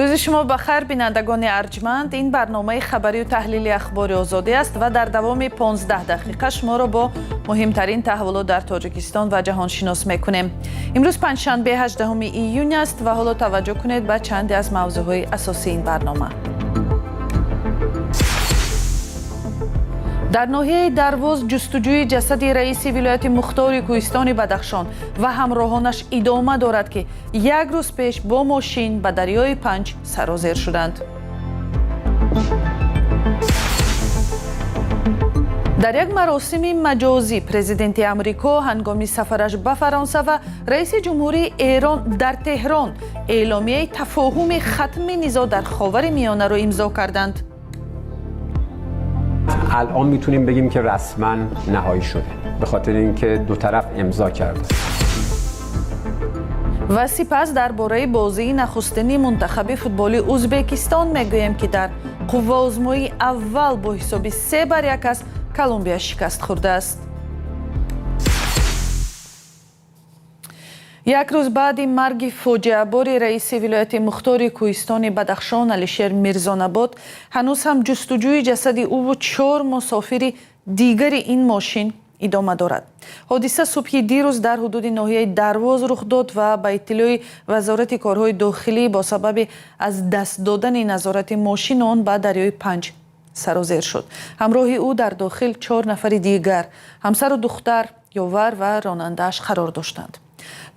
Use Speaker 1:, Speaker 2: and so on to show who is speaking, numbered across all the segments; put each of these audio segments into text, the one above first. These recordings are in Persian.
Speaker 1: روز شما بخیر بینندگان ارجمند. این برنامه خبری و تحلیلی اخبار آزادی است و در دوام 15 دقیقه شما را با مهمترین تحولات در تاجیکستان و جهان شناس میکنیم. امروز پنجشنبه 18 ایون است و حالا توجه کنید به چندی از موضوعهای اساسی این برنامه. در ناحیه درواز جستجوی جسد رئیس ولایت مختار کوهستان بدخشان و همراهانش ادامه دارد که یک روز پیش با ماشین به دریای پنج سرازیر شدند. در یک مراسم مجازی پرزیدنت امریکا هنگام سفرش به فرانسه و رئیس جمهوری ایران در تهران اعلامیه تفاهم ختم نزاع در خاورمیانه را امضا کردند.
Speaker 2: الان میتونیم بگیم که رسما نهایی شده به خاطر اینکه دو طرف امضا کرده.
Speaker 1: و سپس درباره بازی نخستین منتخب فوتبالی ازبکستان میگوییم که در قوه آزمایی اول با حساب 3-1 از کلمبیا شکست خورده است. یک روز بعد مرگ فاجعه بار رئیس ولایت مختار کوهستان بدخشان علیشیر میرزاناباد هنوز هم جستجوی جسد او و 4 مسافر دیگر این ماشین ادامه دارد. حادثه صبح دیروز در حدود ناحیه درواز رخ داد و به اطلاع وزارت کارهای داخلی با سبب از دست دادن نظارت ماشین آن به دریای پنج سرازیر شد. همراه او در داخل 4 نفر دیگر همسر و دختر، یاور و راننده‌اش قرار داشتند.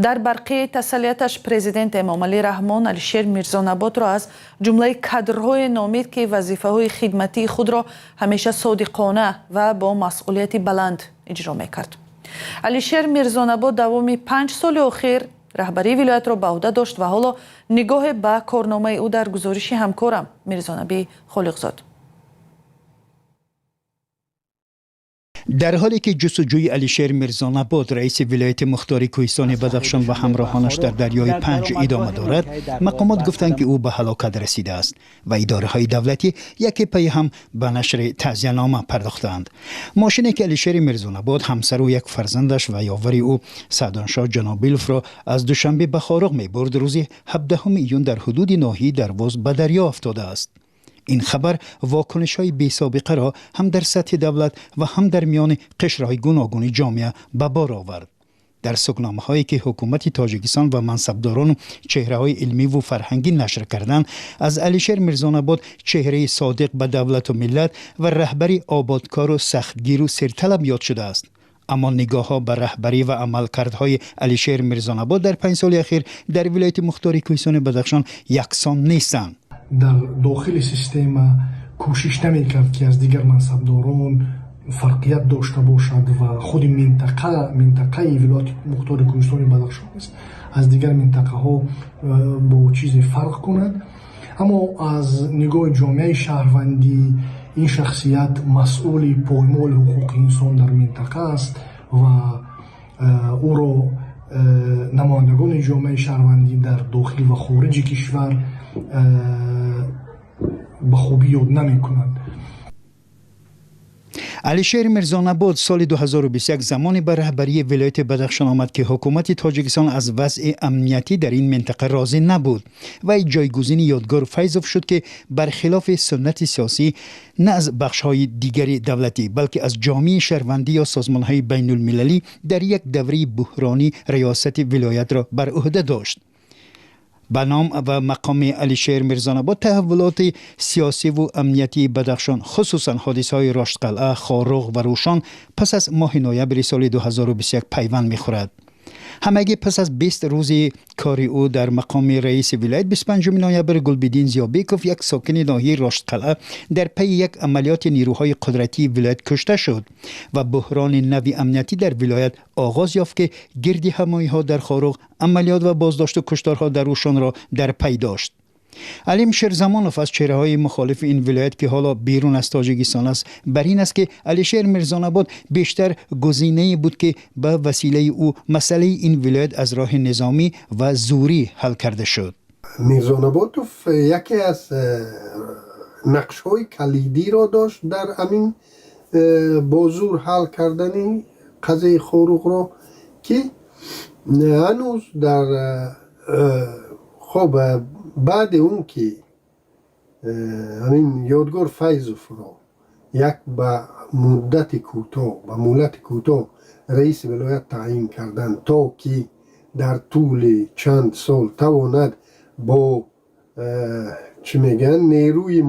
Speaker 1: در برقی تسلیتش پرزیدنت امام علی رحمان علیشیر میرزاناباد را از جمله کادرهای نامید که وظیفه‌های خدمتی خود را همیشه صادقانه و با مسئولیت بلند اجرا می‌کرد. علیشیر میرزاناباد دوام 5 سال اخیر رهبری ولایت را به عهده داشت و حالا نگاه به کارنامه او در گزارش همکارم میرزانبی خالقزاد.
Speaker 3: در حالی که جستجوی علیشیر میرزاناباد رئیس ولایت مختار کوهستان بدخشان و همراهانش در دریای پنج ادامه دارد، مقامات گفتند که او به هلاکت رسیده است و اداره‌های دولتی یکی پی هم به نشر تعزیه‌نامه پرداختند. ماشینی که علیشیر میرزاناباد همسر و یک فرزندش و یاور او سعدانشاه جنابیلوف را از دوشنبه به خارق می‌برد، روز 17 ایون در حدود ناحیه درواز به دریا افتاده است. این خبر واکنش‌های بی‌سابقه را هم در سطح دولت و هم در میان قشرهای گوناگون جامعه به بار آورد. در سخنرانی‌هایی که حکومت تاجیکستان و منصبداران چهره‌های علمی و فرهنگی نشر کردند، از علیشیر میرزاناباد چهره صادق به دولت و ملت و رهبری آبادکار و سختگیر و سرطلب یاد شده است. اما نگاه‌ها به رهبری و عملکردهای علیشیر میرزاناباد در 5 سال اخیر در ولایت مختار کوهستان بدخشان یکسان نیستند.
Speaker 4: در داخل سیستم کوشش نمی‌کرد که از دیگر منصبداران فرقیت داشته باشد و خود منطقه ولایت مختار کوهستان بدخشان است از دیگر منطقه ها با چیز فرق کند. اما از نگاه جامعه شهروندی این شخصیت مسئول پایمال حقوق انسان در منطقه است و او را نمایندگان جامعه شهروندی در داخل و خارج کشور به خوبی یاد نمی کنند.
Speaker 3: علیشیر میرزاناباد سال 2021 زمانی به رهبری ولایت بدخشان آمد که حکومت تاجیکستان از وضع امنیتی در این منطقه راضی نبود و جایگزین یادگار فیضوف شد که برخلاف سنت سیاسی نه از بخش‌های دیگر دولتی بلکه از جامعه شهروندی یا سازمان‌های بین المللی در یک دوره بحرانی ریاست ولایت را بر عهده داشت. به نام و مقام علیشیر میرزاناباد تحولات سیاسی و امنیتی بدخشان خصوصا حادثه‌های راشدقلعه، خارق و روشان پس از ماه نوامبر سال 2021 پیوند می‌خورد. همگی پس از 20 روز کار او در مقام رئیس ولایت 25 نوامبر گلبدین زیابیکوف یک ساکن ناحیه راشدقلعه در پی یک عملیات نیروهای قدرتی ولایت کشته شد و بحران نوی امنیتی در ولایت آغاز یافت که گرد همایی‌ها در خارق عملیات و بازداشت و کشتارها در روشان را در پی داشت. علیم شیرزمانوف از چهره‌های مخالف این ولایت که حالا بیرون از تاجیکستان است بر این است که علیشیر میرزاناباد بیشتر گزینه‌ای بود که به وسیله او مسئله این ولایت از راه نظامی و زوری حل کرده شد.
Speaker 5: میرزانابادوف یکی از نقش‌های کلیدی را داشت در همین با زور حل کردن قضیه خارق را که هنوز در بعد اون که همین یادگار فیضوف رو یک با مدت کوتاه با مهلت کوتاه رئیس ولایت تعیین کردن تا که در طول چند سال تواند با چی میگن نیروی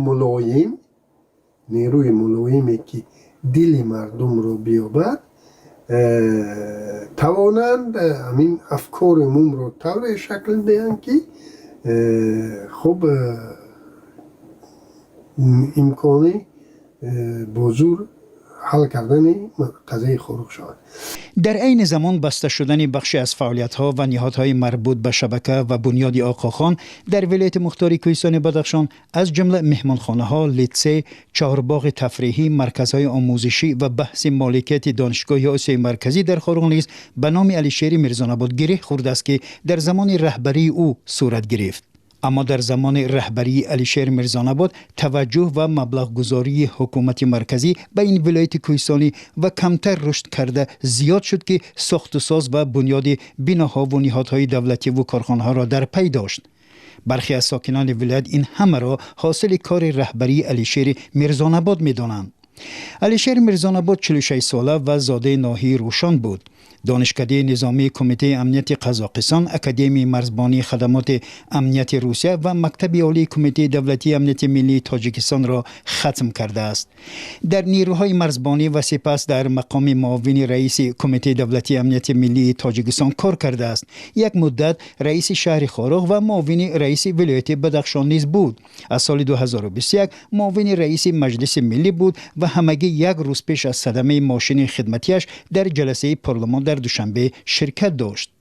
Speaker 5: ملایمی که دل مردم رو بیابد توانند همین افکار عموم رو طور شکل دهند که خب امکانی بزرگ حل کردن قضیه خروق شود.
Speaker 3: در عین زمان بسته شدن بخشی از فعالیت‌ها و نهادهای مربوط به شبکه و بنیاد آقاخان در ولایت مختار کوهستان بدخشان از جمله مهمانخانه‌ها، لیتسه، چهارباغ تفریحی، مرکزهای آموزشی و بحث مالکیت دانشگاه آسیای مرکزی در خارق نیز به نام علیشیر میرزان‌آباد گره خورده است که در زمان رهبری او صورت گرفت. اما در زمان رهبری علیشیر میرزان‌آباد توجه و مبلغ گذاری حکومت مرکزی به این ولایت کوهستانی و کمتر رشد کرده زیاد شد که ساخت و ساز و بنیاد بناها و نهادهای دولتی و کارخانه‌ها را در پی داشت. برخی از ساکنان ولایت این همه را حاصل کار رهبری علیشیر میرزان‌آباد می‌دانند. علیشیر میرزان‌آباد 46 ساله و زاده ناحیه روشان بود. دانشکده نظامی کمیته امنیت قزاقستان، اکادمی مرزبانی خدمات امنیت روسیه و مکتب عالی کمیته دولتی امنیت ملی تاجیکستان را ختم کرده است. در نیروهای مرزبانی و سپس در مقام معاون رئیس کمیته دولتی امنیت ملی تاجیکستان کار کرده است. یک مدت رئیس شهر خارق و معاون رئیس ولایت بدخشان نیز بود. از سال 2021 معاون رئیس مجلس ملی بود و همگی یک روز پیش از صدمه ماشین خدمتیش در جلسه پارلمان در دوشنبه شرکت داشت.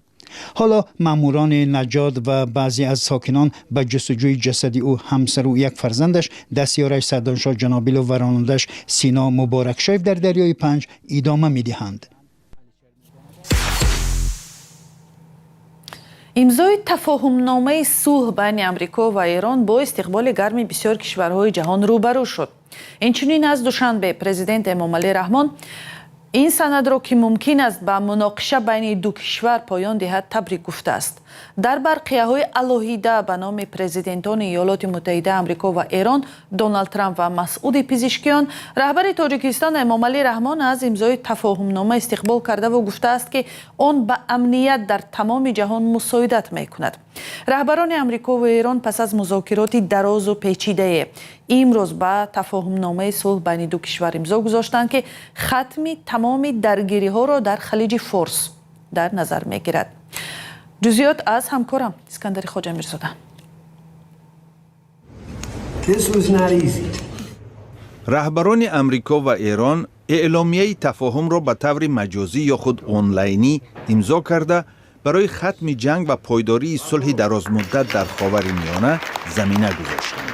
Speaker 3: حالا ماموران نجات و بعضی از ساکنان به جستجوی جسد او، همسر و یک فرزندش دستیارش سردانشاه جنابیل و رانندش سینا مبارکشایف در دریای پنج ادامه می‌دهند.
Speaker 1: امضای تفاهمنامه صلح بین امریکا و ایران با استقبال گرم بسیار کشورهای جهان روبرو شد. اینچنین از دوشنبه پرزیدنت امامعلی رحمان این سند را که ممکن است به مناقشه بین دو کشور پایان دهد تبریک گفته است. در برقیه‌های الهیده به نام پرزیدنتان ایالات متحده آمریکا و ایران دونالد ترامپ و مسعود پزشکیان، رهبر تاجیکستان امامعلی رحمان از امضای تفاهمنامه استقبال کرده و گفته است که آن به امنیت در تمام جهان مساعدت می‌کند. رهبران آمریکا و ایران پس از مذاکرات دراز و پیچیده امروز به تفاهمنامه صلح بین دو کشور امضا گذاشتند که ختم تمام درگیری‌ها را در خلیج فارس در نظر می‌گیرد. جزئیات از همکارم اسکندر خواجه میرزاده.
Speaker 6: رهبران امریکا و ایران اعلامیه تفاهم را به طور مجازی یا خود آنلاینی امضا کرده برای ختم جنگ و پایداری صلح درازمدت در خاورمیانه زمینه گذاشتند.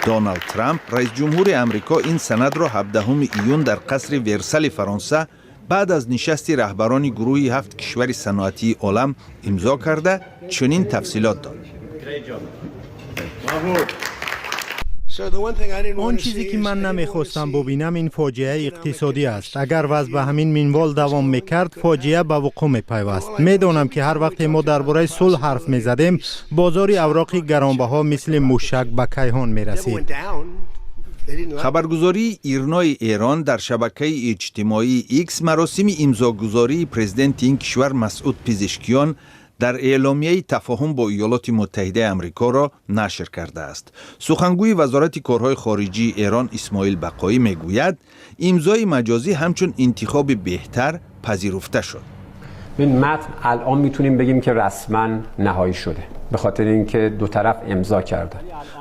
Speaker 6: دونالد ترامپ رئیس جمهور امریکا این سند را 17 ایون در قصر ورسال فرانسه بعد از نشست رهبران گروه 7 کشور صنعتی عالم امضا کرده چنین تفصیلات داد.
Speaker 7: آن چیزی که من نمیخواستم ببینم این فاجعه اقتصادی است. اگر وضع به همین منوال دوام میکرد فاجعه به وقوع میپیوست. میدانم که هر وقت ما درباره صلح حرف میزدیم بازار اوراق گرانبها مثل موشک به کیهان میرسید.
Speaker 6: خبرگزاری ایرنای ایران در شبکه اجتماعی ایکس مراسم امضاگذاری پرزیدنت این کشور مسعود پزشکیان در اعلامیه تفاهم با ایالات متحده آمریکا را نشر کرده است. سخنگوی وزارت کارهای خارجی ایران اسماعیل بقایی میگوید امضای مجازی همچون انتخاب بهتر پذیرفته شد.
Speaker 2: این متن الان میتونیم بگیم که رسما نهایی شده، به خاطر اینکه دو طرف امضا کردن.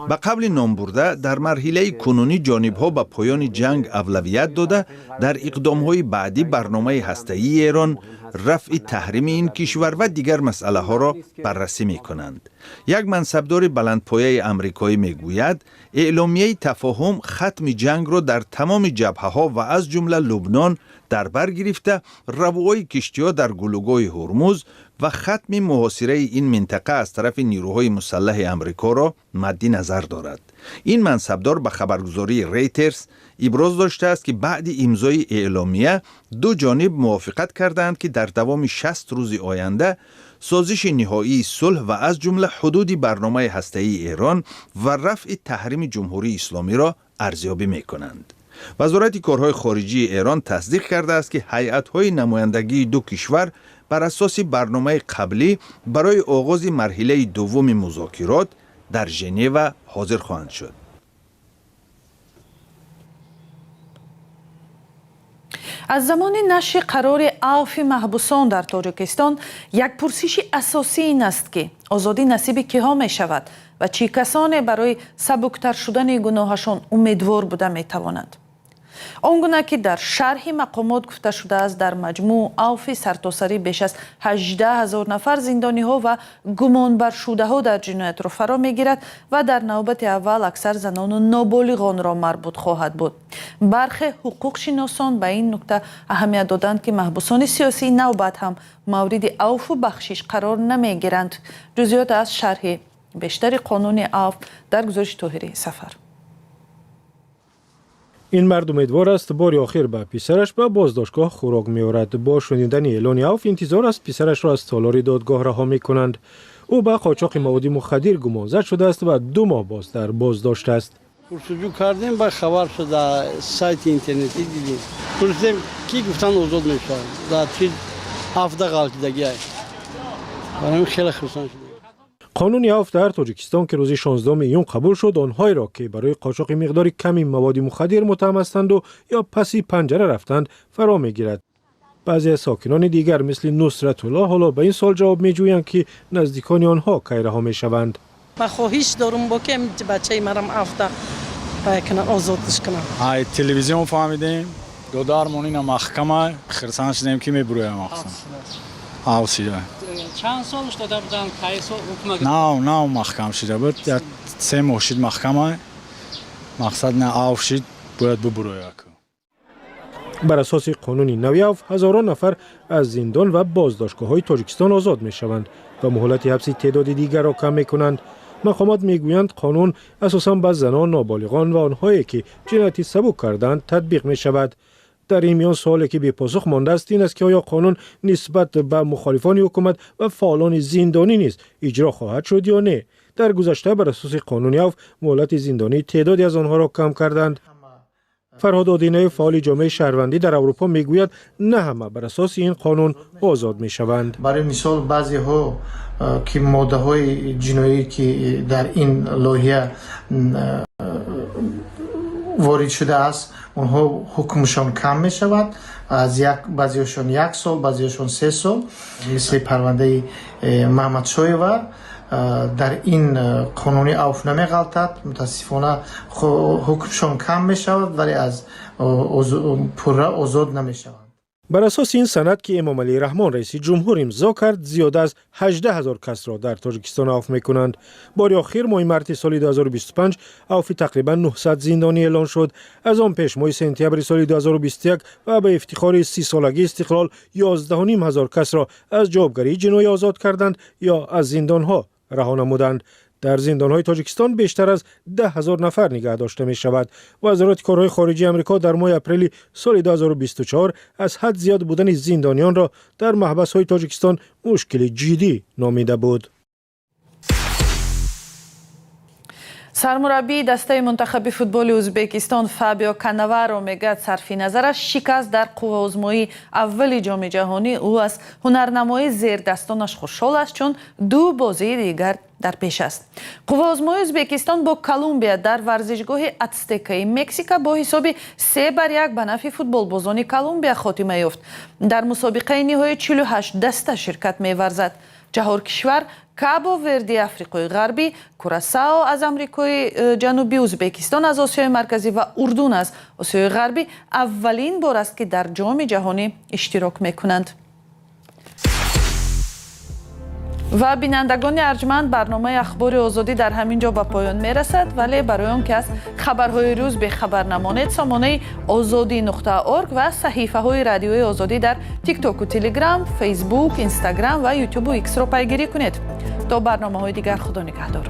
Speaker 6: به قبل نام برده در مرحله کنونی جانب‌ها به پایان جنگ اولویت داده در اقدام‌های بعدی برنامه هسته‌ای ایران، رفع تحریم این کشور و دیگر مسئله ها را بررسی می‌کنند. یک منصبدار بلندپایه آمریکایی میگوید اعلامیه تفاهم ختم جنگ را در تمام جبهه‌ها و از جمله لبنان در بر گرفته، روای کشتی‌ها در گلوگاه هرمز و ختم محاصره این منطقه از طرف نیروهای مسلح آمریکا را مد نظر دارد. این منصبدار به خبرگزاری ریترز ابراز داشته است که بعد امضای اعلامیه دو جانب موافقت کردند که در دوام 60 روز آینده سازش نهایی صلح و از جمله حدود برنامه هسته‌ای ایران و رفع تحریم جمهوری اسلامی را ارزیابی می‌کنند. وزارت کارهای خارجی ایران تصدیق کرده است که هیئت‌های نمایندگی دو کشور بر اساس برنامه قبلی برای آغاز مرحله دوم مذاکرات در ژنو حاضر خواهند شد.
Speaker 1: از زمان نشر قرار عفو محبوسان در تاجیکستان یک پرسش اساسی این است که آزادی نصیب کیها می شود و چه کسانی برای سبکتر شدن گناهشان امیدوار بوده می توانند. آنگونه که در شرح مقامات گفته شده است در مجموع عفو سرتاسری بیش از 18,000 نفر زندانی ها و گمانبر شده ها در جنایت را فرا می گیرد و در نوبت اول اکثر زنان و نابالغان را مربوط خواهد بود. برخی حقوق شناسان به این نکته اهمیت دادند که محبوسان سیاسی نوبت هم مورد عفو بخشش قرار نمی گیرند. جزئیات از شرح بیشتر قانون عفو در گزارش طاهری سفر.
Speaker 8: این مرد امیدوار است باری آخر به پسرش به بازداشتگاه خوراک می‌آورد. با شنیدن اعلان عفو انتظار است پسرش را از تالار دادگاه رها می‌کنند. او به قاچاق مواد مخدر گمانزد شده است و 2 ماه باز در بازداشت است.
Speaker 9: پرسجو کردیم با خبر شد در سایت اینترنتی دیدیم. پرسیدیم کی گفتن آزاد میشه. در چیز هفته غلطیدگی است. برای خیلی خرسان شد.
Speaker 8: قانون عفو در تاجیکستان که روز 16 میون قبول شد آنهایی را که برای قاچاق مقدار کمی مواد مخدر متهم هستند و یا پسی پنجره رفتند فرا میگیرد. بعضی از ساکنان دیگر مثل نصرت الله حالا به این سوال جواب میجویند که نزدیکان آنها کی رها میشوند.
Speaker 10: من خواهش دارم با که بچه مرم عفو کنن آزادش کنن.
Speaker 11: ای تلویزیون فهمیدیم دادارمون اینا محکمه خرسان شدیم که میبرویم محکمه. آوسیده.
Speaker 10: چند سالش داده بودن کیس حکم؟
Speaker 11: نه محکم شده بود. 3 ماه شد محکمه. مقصد نه عفو شد باید ببرویم.
Speaker 8: بر اساس قانون نوی عفو هزاران نفر از زندان و بازداشتگاه‌های تاجیکستان آزاد می‌شوند و مهلت حبسی تعداد دیگر را کم می‌کنند. مقامات میگویند قانون اساساً به زنان، نابالغان و آنهایی که جنایتی سبک کردند تطبیق می‌شود. در این میان سوالی که بی پاسخ مانده است این است که آیا قانون نسبت به مخالفان حکومت و فعالان زندانی نیز اجرا خواهد شد یا نه. در گذشته بر اساس قانون عفو مهلت زندانی تعدادی از آنها را کم کردند. فرهاد آدینه فعال جامعه شهروندی در اروپا میگوید نه همه بر اساس این قانون آزاد میشوند.
Speaker 12: برای مثال بعضی ها که ماده های جنایی که در این لایحه وارد شده است اونها حکمشان کم می شود از بعضیشان 1 سال بعضیشان 3 سال مثل پرونده محمد شایور در این قانونی عفو نمی غلطد متاسفانه حکمشان کم می شود ولی از پره آزاد نمی شود.
Speaker 8: بر اساس این سند که امام علی رحمان رئیس جمهور امضا کرد زیاده از 18,000 کس را در تاجیکستان عفو می‌کنند. بار آخر ماه مارس سال 2025 عفو تقریبا 900 زندانی اعلان شد. از آن پیش ماه سپتامبر سال 2021 و به افتخار 30 سالگی استقلال 11,500 کس را از جوابگری جنایی آزاد کردند یا از زندان‌ها رها نمودند. در زندان‌های تاجیکستان بیشتر از 10,000 نفر نگه داشته می شود. وزارت کارهای خارجی آمریکا در ماه اپریل سال 2024 از حد زیاد بودن زندانیان را در محبس‌های تاجیکستان مشکل جدی نامیده بود.
Speaker 1: سرمربی دسته منتخب فوتبال ازبکستان فابیو کاناوارو میگه صرفی نظر از شکست در قوه‌آزمایی اول جام جهانی او از هنرنمایی زیر دستانش خوشحال است چون 2 بازی دیگر در پیش است. قوه‌آزمایی ازبکستان با کلمبیا در ورزشگاه اتستکای مکزیک با حساب 3-1 به نفع فوتبال بازان کلمبیا خاتمه یافت. در مسابقه نهایی 48 دسته شرکت می‌ورزد. 4 کشور کابو وردی افریقای غربی، کوراسائو از آمریکای جنوبی، ازبکستان از آسیای مرکزی و اردن از آسیای غربی اولین بار است که در جام جهانی اشتراک میکنند. و بینندگان ارجمند برنامه اخبار آزادی در همین جا به پایان میرسد ولی برای آن که از خبرهای روز به خبر نمانید سامانه azadi.org و صحیفه های رادیوی آزادی در تیک تاک و تلگرام، فیسبوک، اینستاگرام و یوتیوب و ایکس را پیگیری کنید. تا برنامه های دیگر خدا نگهدار.